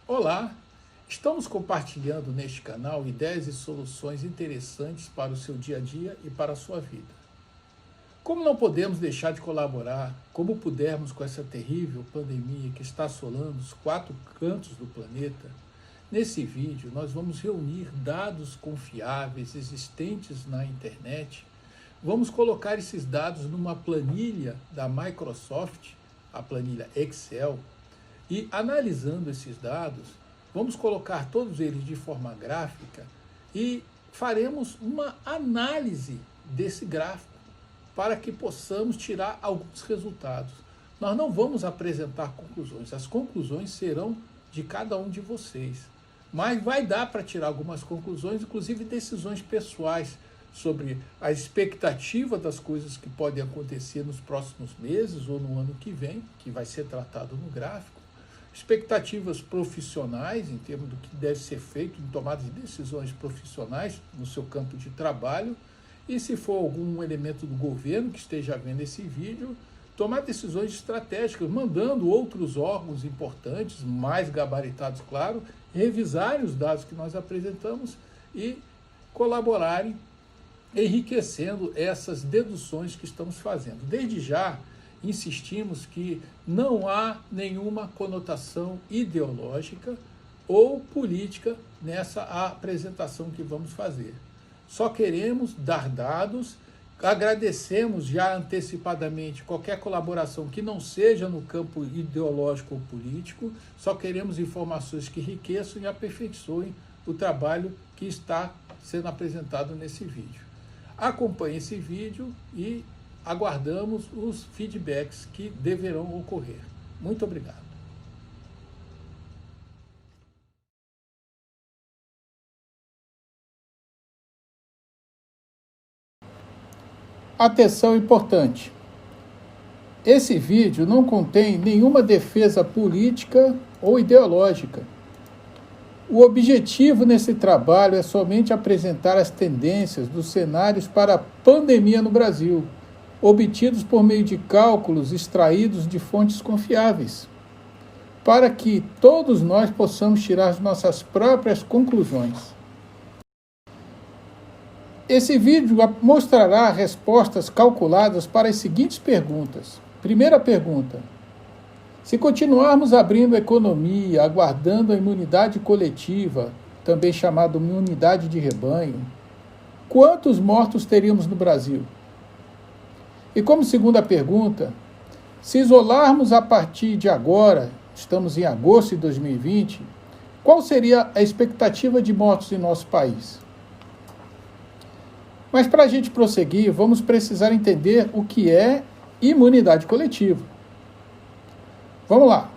Olá! Estamos compartilhando neste canal ideias e soluções interessantes para o seu dia a dia e para a sua vida. Como não podemos deixar de colaborar, como pudermos com essa terrível pandemia que está assolando os 4 cantos do planeta, nesse vídeo nós vamos reunir dados confiáveis existentes na internet, vamos colocar esses dados numa planilha da Microsoft, a planilha Excel, e analisando esses dados, vamos colocar todos eles de forma gráfica e faremos uma análise desse gráfico para que possamos tirar alguns resultados. Nós não vamos apresentar conclusões, as conclusões serão de cada um de vocês. Mas vai dar para tirar algumas conclusões, inclusive decisões pessoais, sobre a expectativa das coisas que podem acontecer nos próximos meses ou no ano que vem, que vai ser tratado no gráfico. Expectativas profissionais, em termos do que deve ser feito em tomada de decisões profissionais no seu campo de trabalho, e se for algum elemento do governo que esteja vendo esse vídeo, tomar decisões estratégicas, mandando outros órgãos importantes, mais gabaritados, claro, revisarem os dados que nós apresentamos e colaborarem, enriquecendo essas deduções que estamos fazendo. Desde já, insistimos que não há nenhuma conotação ideológica ou política nessa apresentação que vamos fazer. Só queremos dar dados, agradecemos já antecipadamente qualquer colaboração que não seja no campo ideológico ou político, só queremos informações que enriqueçam e aperfeiçoem o trabalho que está sendo apresentado nesse vídeo. Acompanhe esse vídeo e aguardamos os feedbacks que deverão ocorrer. Muito obrigado. Atenção importante. Esse vídeo não contém nenhuma defesa política ou ideológica. O objetivo nesse trabalho é somente apresentar as tendências dos cenários para a pandemia no Brasil, obtidos por meio de cálculos extraídos de fontes confiáveis, para que todos nós possamos tirar as nossas próprias conclusões. Esse vídeo mostrará respostas calculadas para as seguintes perguntas. Primeira pergunta: se continuarmos abrindo a economia, aguardando a imunidade coletiva, também chamada imunidade de rebanho, quantos mortos teríamos no Brasil? E como segunda pergunta, se isolarmos a partir de agora, estamos em agosto de 2020, qual seria a expectativa de mortos em nosso país? Mas para a gente prosseguir, vamos precisar entender o que é imunidade coletiva. Vamos lá.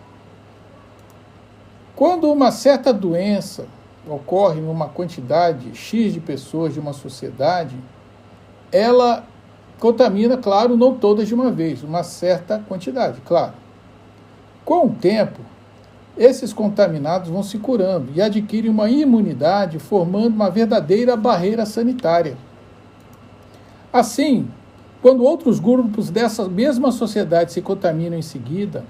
Quando uma certa doença ocorre em uma quantidade X de pessoas de uma sociedade, ela contamina, claro, não todas de uma vez, uma certa quantidade, claro. Com o tempo, esses contaminados vão se curando e adquirem uma imunidade, formando uma verdadeira barreira sanitária. Assim, quando outros grupos dessa mesma sociedade se contaminam em seguida,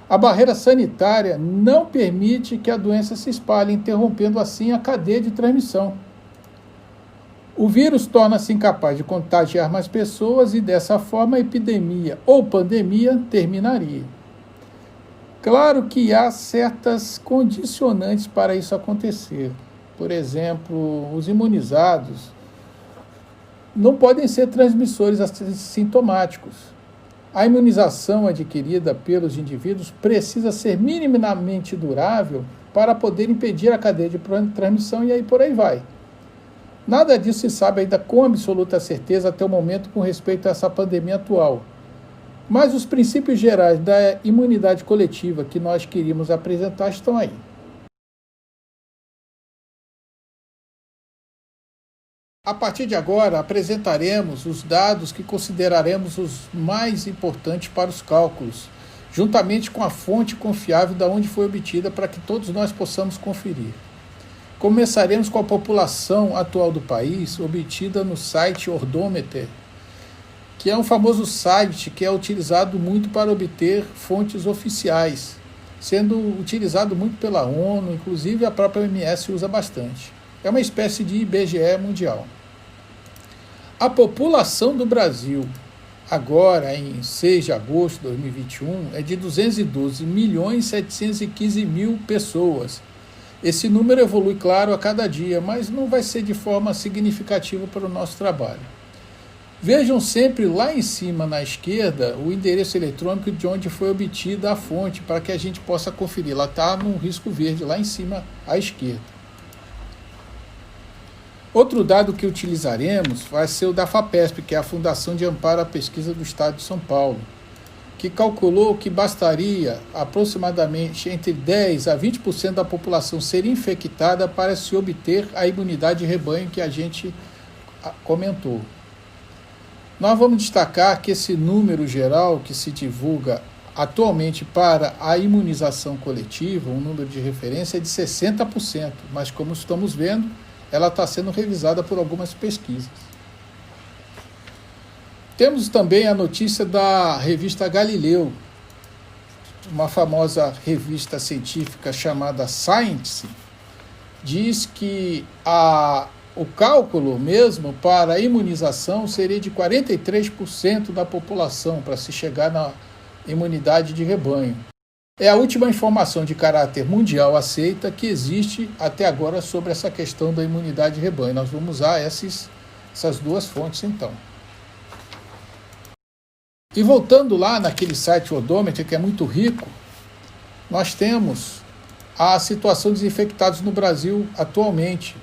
a barreira sanitária não permite que a doença se espalhe, interrompendo assim a cadeia de transmissão. O vírus torna-se incapaz de contagiar mais pessoas e, dessa forma, a epidemia ou pandemia terminaria. Claro que há certas condicionantes para isso acontecer. Por exemplo, os imunizados não podem ser transmissores assintomáticos. A imunização adquirida pelos indivíduos precisa ser minimamente durável para poder impedir a cadeia de transmissão e aí por aí vai. Nada disso se sabe ainda com absoluta certeza até o momento com respeito a essa pandemia atual. Mas os princípios gerais da imunidade coletiva que nós queríamos apresentar estão aí. A partir de agora, apresentaremos os dados que consideraremos os mais importantes para os cálculos, juntamente com a fonte confiável da onde foi obtida para que todos nós possamos conferir. Começaremos com a população atual do país, obtida no site Ordômeter, que é um famoso site que é utilizado muito para obter fontes oficiais. sendo utilizado muito pela ONU, inclusive a própria OMS usa bastante. É uma espécie de IBGE mundial. A população do Brasil, agora em 6 de agosto de 2021, é de 212.715.000 pessoas. Esse número evolui, claro, a cada dia, mas não vai ser de forma significativa para o nosso trabalho. Vejam sempre lá em cima na esquerda o endereço eletrônico de onde foi obtida a fonte, para que a gente possa conferir. Ela está no risco verde, lá em cima à esquerda. Outro dado que utilizaremos vai ser o da FAPESP, que é a Fundação de Amparo à Pesquisa do Estado de São Paulo, que calculou que bastaria aproximadamente entre 10% a 20% da população ser infectada para se obter a imunidade de rebanho que a gente comentou. Nós vamos destacar que esse número geral que se divulga atualmente para a imunização coletiva, um número de referência é de 60%, mas como estamos vendo, ela está sendo revisada por algumas pesquisas. Temos também a notícia da revista Galileu, uma famosa revista científica chamada Science, diz que o cálculo mesmo para a imunização seria de 43% da população para se chegar na imunidade de rebanho. É a última informação de caráter mundial aceita que existe até agora sobre essa questão da imunidade de rebanho. Nós vamos usar essas duas fontes então. E voltando lá naquele site Odômetro, que é muito rico, nós temos a situação dos infectados no Brasil atualmente,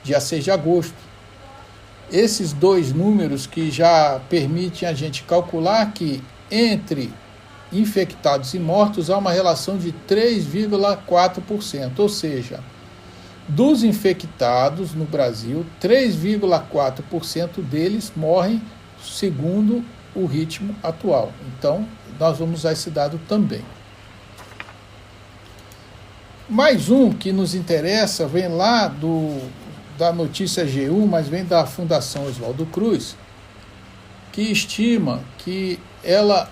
dia 6 de agosto. Esses dois números que já permitem a gente calcular que entre infectados e mortos há uma relação de 3,4%, ou seja, dos infectados no Brasil, 3,4% deles morrem segundo o ritmo atual. Então, nós vamos usar esse dado também. Mais um que nos interessa vem lá da notícia G1, mas vem da Fundação Oswaldo Cruz, que estima que ela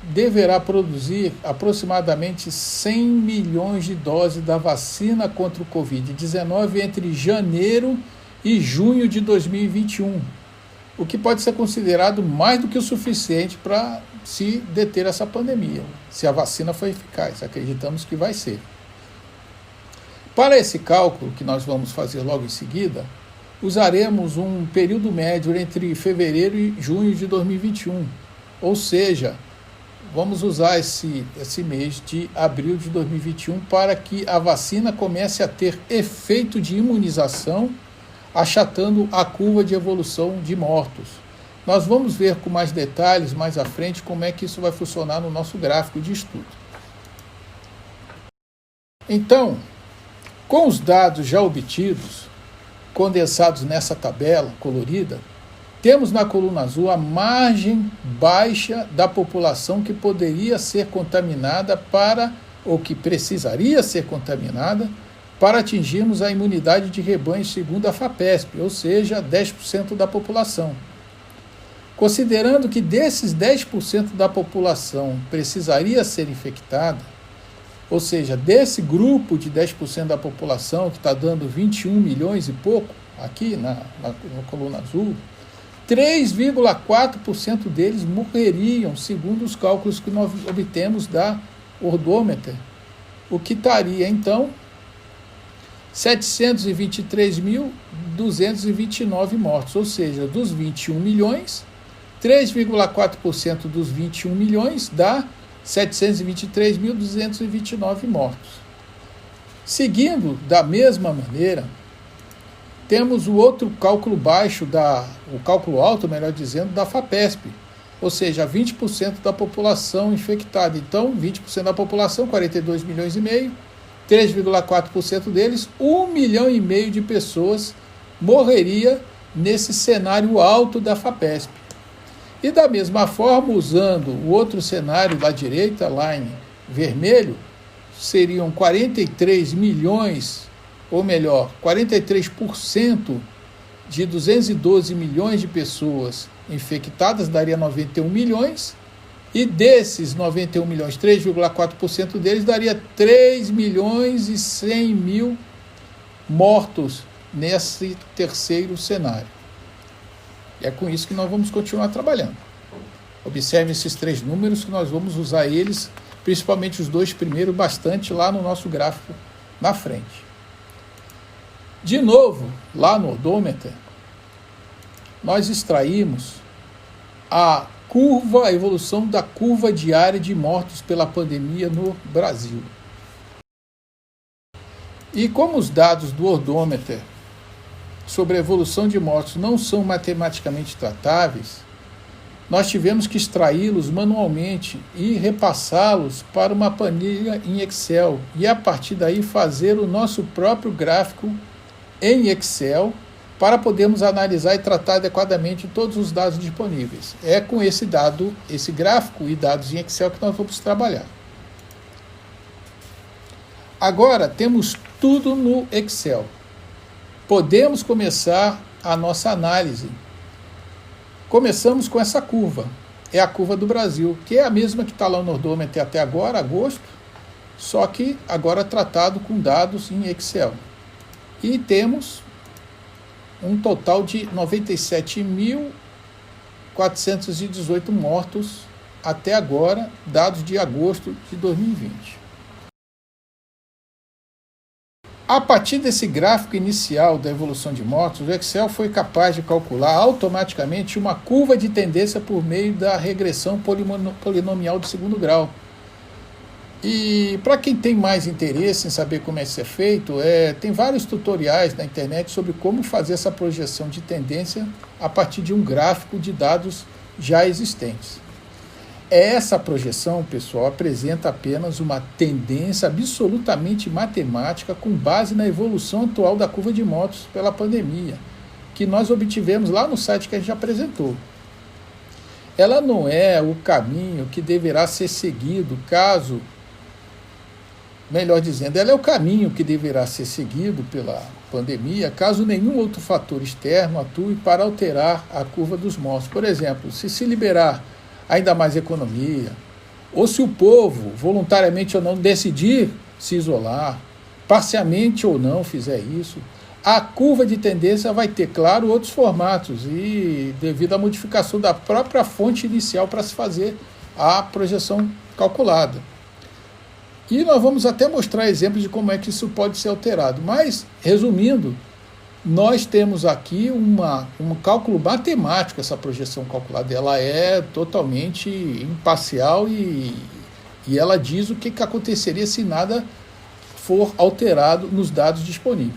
deverá produzir aproximadamente 100 milhões de doses da vacina contra o Covid-19 entre janeiro e junho de 2021, o que pode ser considerado mais do que o suficiente para se deter essa pandemia, se a vacina for eficaz. Acreditamos que vai ser. Para esse cálculo, que nós vamos fazer logo em seguida, usaremos um período médio entre fevereiro e junho de 2021, ou seja, vamos usar esse mês de abril de 2021 para que a vacina comece a ter efeito de imunização, achatando a curva de evolução de mortos. Nós vamos ver com mais detalhes mais à frente como é que isso vai funcionar no nosso gráfico de estudo. Então, com os dados já obtidos, condensados nessa tabela colorida, temos na coluna azul a margem baixa da população que poderia ser contaminada ou que precisaria ser contaminada para atingirmos a imunidade de rebanho segundo a FAPESP, ou seja, 10% da população. Considerando que desses 10% da população precisaria ser infectada, ou seja, desse grupo de 10% da população, que está dando 21 milhões e pouco, aqui na coluna azul, 3,4% deles morreriam, segundo os cálculos que nós obtemos da Odômetro, o que estaria, então, 723.229 mortos, ou seja, dos 21 milhões, 3,4% dos 21 milhões dá 723.229 mortos. Seguindo da mesma maneira, temos o outro cálculo baixo, o cálculo alto, melhor dizendo, da FAPESP, ou seja, 20% da população infectada. Então, 20% da população, 42 milhões e meio, 3,4% deles, 1,5 milhão de pessoas morreria nesse cenário alto da FAPESP. E da mesma forma, usando o outro cenário da direita, lá em vermelho, seriam 43 milhões, ou melhor, 43% de 212 milhões de pessoas infectadas, daria 91 milhões, E desses 91 milhões, 3,4% deles daria 3 milhões e 100 mil mortos nesse terceiro cenário. E é com isso que nós vamos continuar trabalhando. Observe esses 3 números que nós vamos usar eles, principalmente os 2 primeiros, bastante lá no nosso gráfico na frente. De novo, lá no odômetro, nós extraímos a evolução da curva diária de mortos pela pandemia no Brasil. E como os dados do odômetro sobre a evolução de mortos não são matematicamente tratáveis, nós tivemos que extraí-los manualmente e repassá-los para uma planilha em Excel e a partir daí fazer o nosso próprio gráfico em Excel para podermos analisar e tratar adequadamente todos os dados disponíveis. É com esse gráfico e dados em Excel que nós vamos trabalhar. Agora temos tudo no Excel. Podemos começar a nossa análise. Começamos com essa curva. É a curva do Brasil, que é a mesma que está lá no odômetro até agora, agosto, só que agora tratado com dados em Excel. E temos um total de 97.418 mortos até agora, dados de agosto de 2020. A partir desse gráfico inicial da evolução de mortos, o Excel foi capaz de calcular automaticamente uma curva de tendência por meio da regressão polinomial de segundo grau. E para quem tem mais interesse em saber como é que isso é feito, tem vários tutoriais na internet sobre como fazer essa projeção de tendência a partir de um gráfico de dados já existentes. Essa projeção, pessoal, apresenta apenas uma tendência absolutamente matemática com base na evolução atual da curva de mortos pela pandemia, que nós obtivemos lá no site que a gente apresentou. Ela não é o caminho que deverá ser seguido caso... Melhor dizendo, ela é o caminho que deverá ser seguido pela pandemia caso nenhum outro fator externo atue para alterar a curva dos mortos. Por exemplo, se liberar ainda mais economia, ou se o povo, voluntariamente ou não, decidir se isolar, parcialmente ou não fizer isso, a curva de tendência vai ter, claro, outros formatos e devido à modificação da própria fonte inicial para se fazer a projeção calculada. E nós vamos até mostrar exemplos de como é que isso pode ser alterado. Mas, resumindo, nós temos aqui um cálculo matemático, essa projeção calculada. Ela é totalmente imparcial e ela diz o que aconteceria se nada for alterado nos dados disponíveis.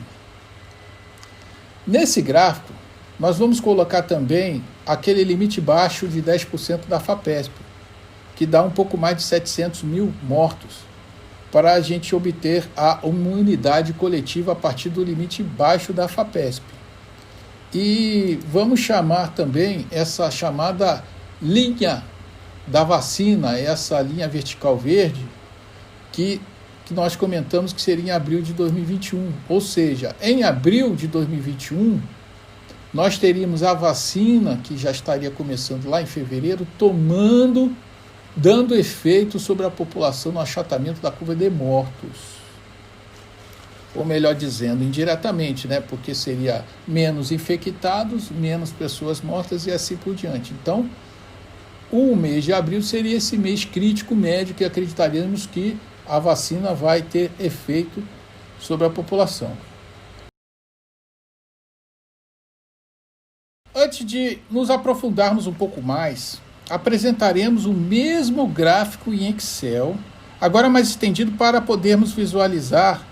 Nesse gráfico, nós vamos colocar também aquele limite baixo de 10% da FAPESP, que dá um pouco mais de 700 mil mortos, para a gente obter a imunidade coletiva a partir do limite baixo da FAPESP. E vamos chamar também essa chamada linha da vacina, essa linha vertical verde, que nós comentamos que seria em abril de 2021. Ou seja, em abril de 2021, nós teríamos a vacina, que já estaria começando lá em fevereiro, dando efeito sobre a população no achatamento da curva de mortos. Ou melhor dizendo, indiretamente, né? Porque seria menos infectados, menos pessoas mortas e assim por diante. Então, o mês de abril seria esse mês crítico médio que acreditaríamos que a vacina vai ter efeito sobre a população. Antes de nos aprofundarmos um pouco mais, apresentaremos o mesmo gráfico em Excel, agora mais estendido para podermos visualizar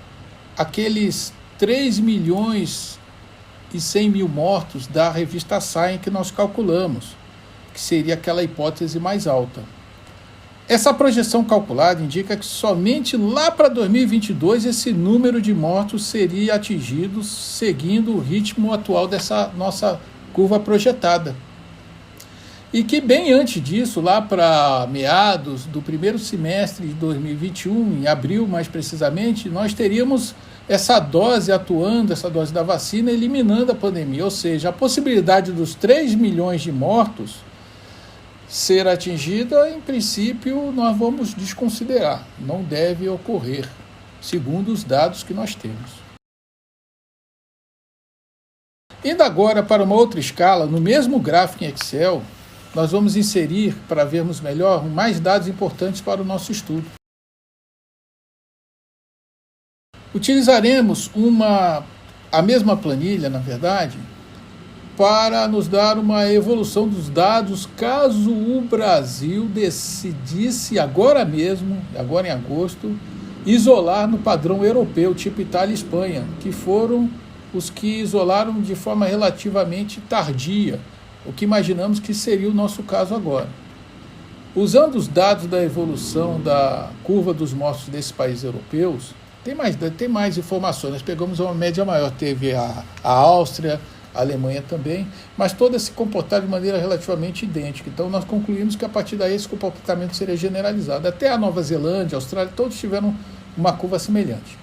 aqueles 3 milhões e 100 mil mortos da revista Science que nós calculamos, que seria aquela hipótese mais alta. Essa projeção calculada indica que somente lá para 2022 esse número de mortos seria atingido seguindo o ritmo atual dessa nossa curva projetada. E que bem antes disso, lá para meados do primeiro semestre de 2021, em abril mais precisamente, nós teríamos essa dose atuando, essa dose da vacina, eliminando a pandemia. Ou seja, a possibilidade dos 3 milhões de mortos ser atingida, em princípio, nós vamos desconsiderar. Não deve ocorrer, segundo os dados que nós temos. Indo agora para uma outra escala, no mesmo gráfico em Excel, nós vamos inserir, para vermos melhor, mais dados importantes para o nosso estudo. Utilizaremos a mesma planilha, na verdade, para nos dar uma evolução dos dados caso o Brasil decidisse agora mesmo, agora em agosto, isolar no padrão europeu, tipo Itália e Espanha, que foram os que isolaram de forma relativamente tardia, o que imaginamos que seria o nosso caso agora. Usando os dados da evolução da curva dos mortos desses países europeus, tem mais informações. Nós pegamos uma média maior, teve a Áustria, a Alemanha também, mas todas se comportaram de maneira relativamente idêntica. Então nós concluímos que a partir daí esse comportamento seria generalizado. Até a Nova Zelândia, a Austrália, todos tiveram uma curva semelhante.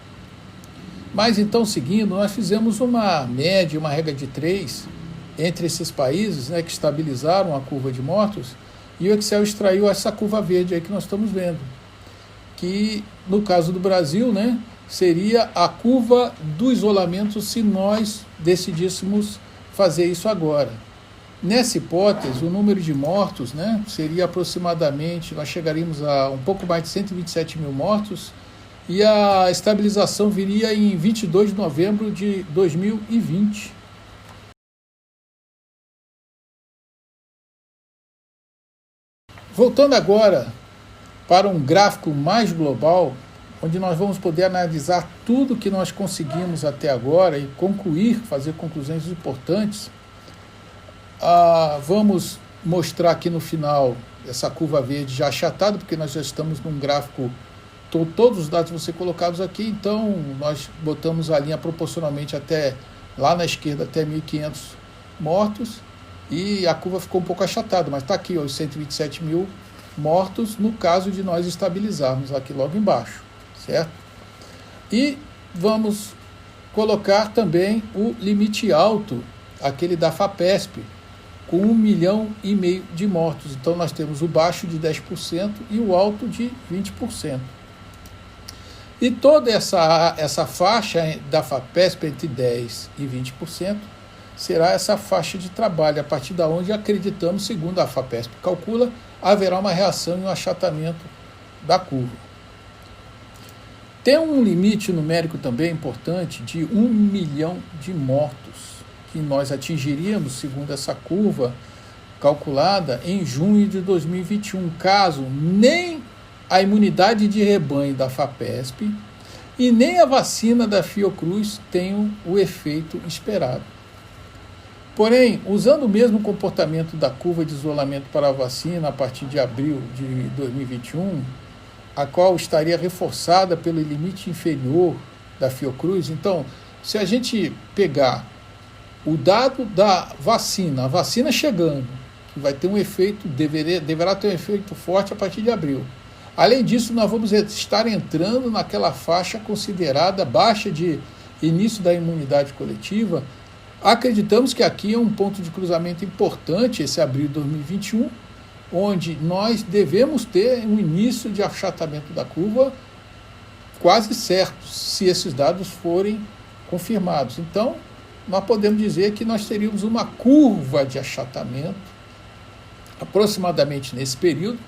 Mas então, seguindo, nós fizemos uma média, uma regra de 3 entre esses países, né, que estabilizaram a curva de mortos, e o Excel extraiu essa curva verde aí que nós estamos vendo, que no caso do Brasil, né, seria a curva do isolamento se nós decidíssemos fazer isso agora. Nessa hipótese, o número de mortos, né, seria aproximadamente, nós chegaríamos a um pouco mais de 127 mil mortos, e a estabilização viria em 22 de novembro de 2020. Voltando agora para um gráfico mais global, onde nós vamos poder analisar tudo que nós conseguimos até agora e fazer conclusões importantes. Vamos mostrar aqui no final essa curva verde já achatada, porque nós já estamos num gráfico, todos os dados vão ser colocados aqui, então nós botamos a linha proporcionalmente até lá na esquerda, até 1.500 mortos, e a curva ficou um pouco achatada, mas está aqui, os 127 mil mortos, no caso de nós estabilizarmos aqui logo embaixo, certo? E vamos colocar também o limite alto, aquele da FAPESP, com 1,5 milhão de mortos. Então nós temos o baixo de 10% e o alto de 20%. E toda essa faixa da FAPESP entre 10% e 20% será essa faixa de trabalho, a partir da onde acreditamos, segundo a FAPESP calcula, haverá uma reação e um achatamento da curva. Tem um limite numérico também importante de 1 milhão de mortos, que nós atingiríamos, segundo essa curva calculada, em junho de 2021, caso nem a imunidade de rebanho da FAPESP e nem a vacina da Fiocruz tenham o efeito esperado. Porém, usando o mesmo comportamento da curva de isolamento para a vacina a partir de abril de 2021, a qual estaria reforçada pelo limite inferior da Fiocruz, então, se a gente pegar o dado da vacina, a vacina chegando, que vai ter um efeito, deverá ter um efeito forte a partir de abril. Além disso, nós vamos estar entrando naquela faixa considerada baixa de início da imunidade coletiva. Acreditamos que aqui é um ponto de cruzamento importante, esse abril de 2021, onde nós devemos ter um início de achatamento da curva quase certo, se esses dados forem confirmados. Então, nós podemos dizer que nós teríamos uma curva de achatamento, aproximadamente nesse período,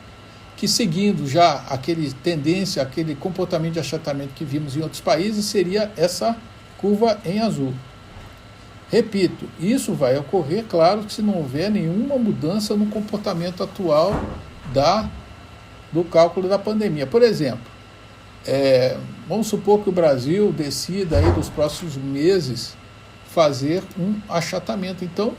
que seguindo já aquele comportamento de achatamento que vimos em outros países, seria essa curva em azul. Repito, isso vai ocorrer, claro, se não houver nenhuma mudança no comportamento atual do cálculo da pandemia. Por exemplo, vamos supor que o Brasil decida aí nos próximos meses fazer um achatamento. Então,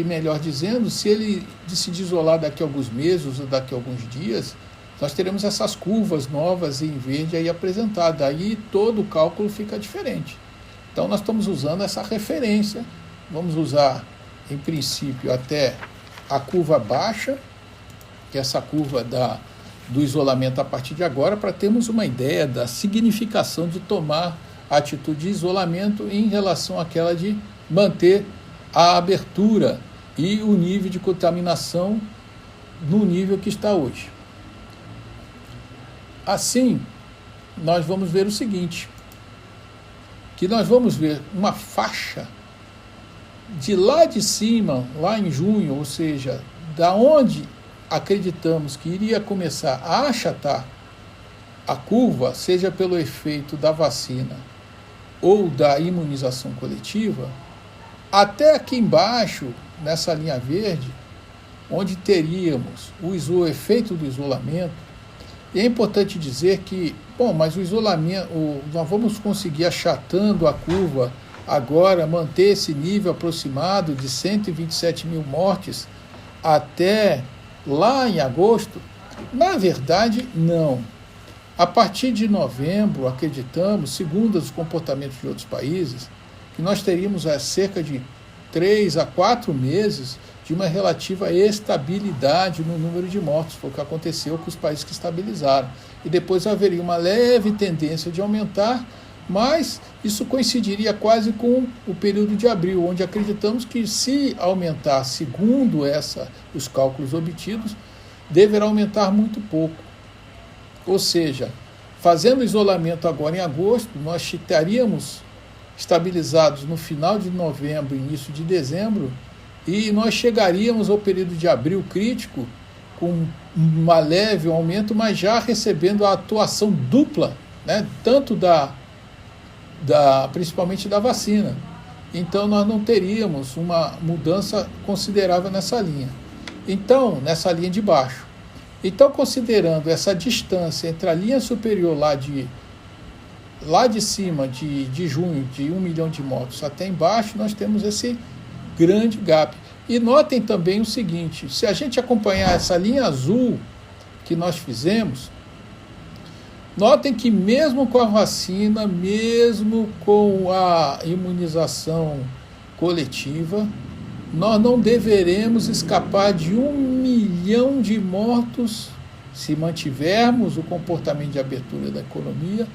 melhor dizendo, se ele decidir isolar daqui a alguns meses ou daqui a alguns dias, nós teremos essas curvas novas em verde aí apresentadas. Aí todo o cálculo fica diferente. Então, nós estamos usando essa referência, vamos usar, em princípio, até a curva baixa, que é essa curva do isolamento a partir de agora, para termos uma ideia da significação de tomar a atitude de isolamento em relação àquela de manter a abertura e o nível de contaminação no nível que está hoje. Assim, nós vamos ver o seguinte, que nós vamos ver uma faixa de lá de cima, lá em junho, ou seja, da onde acreditamos que iria começar a achatar a curva, seja pelo efeito da vacina ou da imunização coletiva, até aqui embaixo, nessa linha verde, onde teríamos o efeito do isolamento. E é importante dizer que, mas o isolamento, nós vamos conseguir achatando a curva agora, manter esse nível aproximado de 127 mil mortes até lá em agosto? Na verdade, não. A partir de novembro, acreditamos, segundo os comportamentos de outros países, que nós teríamos cerca de 3 a 4 meses de uma relativa estabilidade no número de mortos. Foi o que aconteceu com os países que estabilizaram. E depois haveria uma leve tendência de aumentar, mas isso coincidiria quase com o período de abril, onde acreditamos que, se aumentar, segundo os cálculos obtidos, deverá aumentar muito pouco. Ou seja, fazendo o isolamento agora em agosto, nós estaríamos estabilizados no final de novembro, início de dezembro, e nós chegaríamos ao período de abril crítico com uma leve aumento, mas já recebendo a atuação dupla, né, tanto principalmente da vacina. Então nós não teríamos uma mudança considerável nessa linha. Então, nessa linha de baixo. Então, considerando essa distância entre a linha superior lá de cima, de junho, de 1 milhão de mortos até embaixo, nós temos esse grande gap. E notem também o seguinte, se a gente acompanhar essa linha azul que nós fizemos, notem que mesmo com a vacina, mesmo com a imunização coletiva, nós não deveremos escapar de 1 milhão de mortos se mantivermos o comportamento de abertura da economia.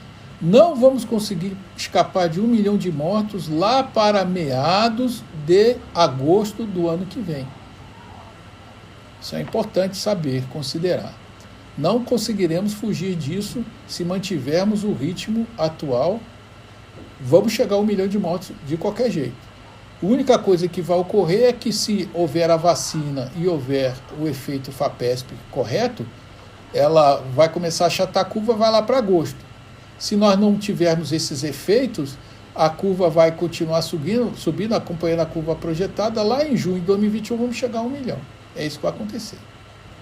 Não vamos conseguir escapar de 1 milhão de mortos lá para meados de agosto do ano que vem. Isso é importante saber, considerar. Não conseguiremos fugir disso se mantivermos o ritmo atual. Vamos chegar a 1 milhão de mortos de qualquer jeito. A única coisa que vai ocorrer é que, se houver a vacina e houver o efeito FAPESP correto, ela vai começar a achatar a curva, vai lá para agosto. Se nós não tivermos esses efeitos, a curva vai continuar subindo, acompanhando a curva projetada. Lá em junho de 2021 vamos chegar a 1 milhão. É isso que vai acontecer.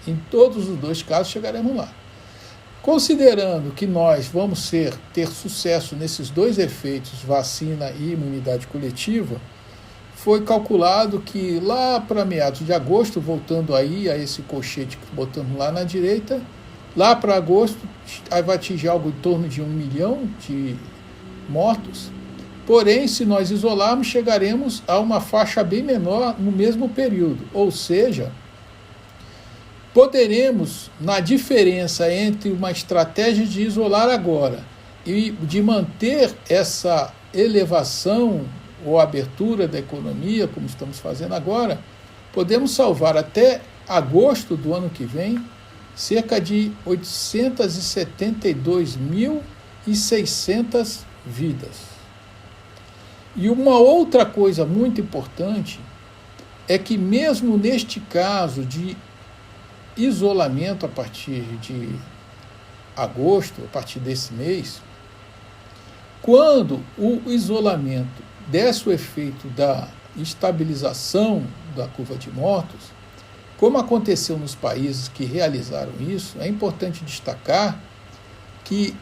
Em todos os dois casos chegaremos lá. Considerando que nós vamos ter sucesso nesses dois efeitos, vacina e imunidade coletiva, foi calculado que lá para meados de agosto, voltando aí a esse colchete que botamos lá na direita, lá para agosto vai atingir algo em torno de 1 milhão de mortos. Porém, se nós isolarmos, chegaremos a uma faixa bem menor no mesmo período. Ou seja, poderemos, na diferença entre uma estratégia de isolar agora e de manter essa elevação ou abertura da economia, como estamos fazendo agora, podemos salvar até agosto do ano que vem cerca de 872.600 vidas. E uma outra coisa muito importante é que, mesmo neste caso de isolamento a partir de agosto, a partir desse mês, quando o isolamento desse o efeito da estabilização da curva de mortos, como aconteceu nos países que realizaram isso, é importante destacar que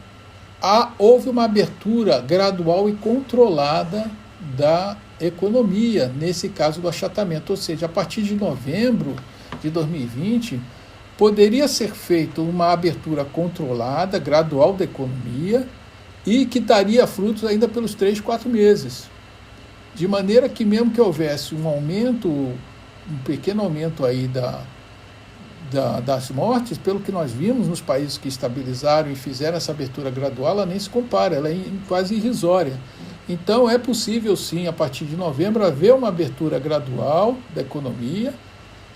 houve uma abertura gradual e controlada da economia, nesse caso do achatamento, ou seja, a partir de novembro de 2020, poderia ser feita uma abertura controlada, gradual da economia, e que daria frutos ainda pelos 3, 4 meses. De maneira que, mesmo que houvesse um aumento, um pequeno aumento aí das mortes, pelo que nós vimos nos países que estabilizaram e fizeram essa abertura gradual, ela nem se compara, ela é quase irrisória. Então, é possível sim, a partir de novembro, haver uma abertura gradual da economia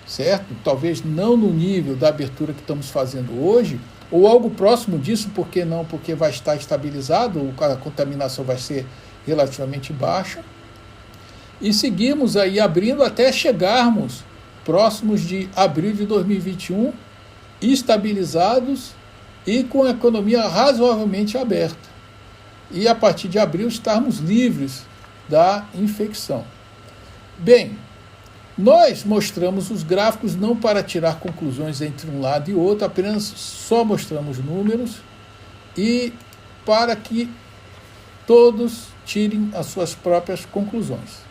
certo? Talvez não no nível da abertura que estamos fazendo hoje, ou algo próximo disso, por que não? Porque vai estar estabilizado, a contaminação vai ser relativamente baixa, e seguimos aí abrindo até chegarmos próximos de abril de 2021, estabilizados e com a economia razoavelmente aberta. E a partir de abril estarmos livres da infecção. Bem, nós mostramos os gráficos não para tirar conclusões entre um lado e outro, apenas só mostramos números e para que todos tirem as suas próprias conclusões.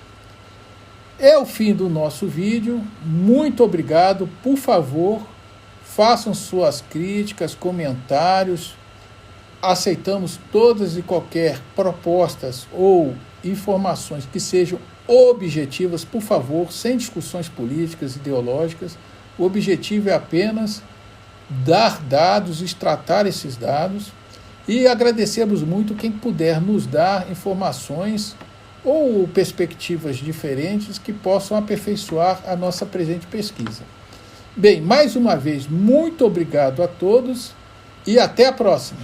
É o fim do nosso vídeo, muito obrigado, por favor, façam suas críticas, comentários, aceitamos todas e qualquer propostas ou informações que sejam objetivas, por favor, sem discussões políticas, ideológicas. O objetivo é apenas dar dados, extratar esses dados e agradecemos muito quem puder nos dar informações ou perspectivas diferentes que possam aperfeiçoar a nossa presente pesquisa. Bem, mais uma vez, muito obrigado a todos e até a próxima.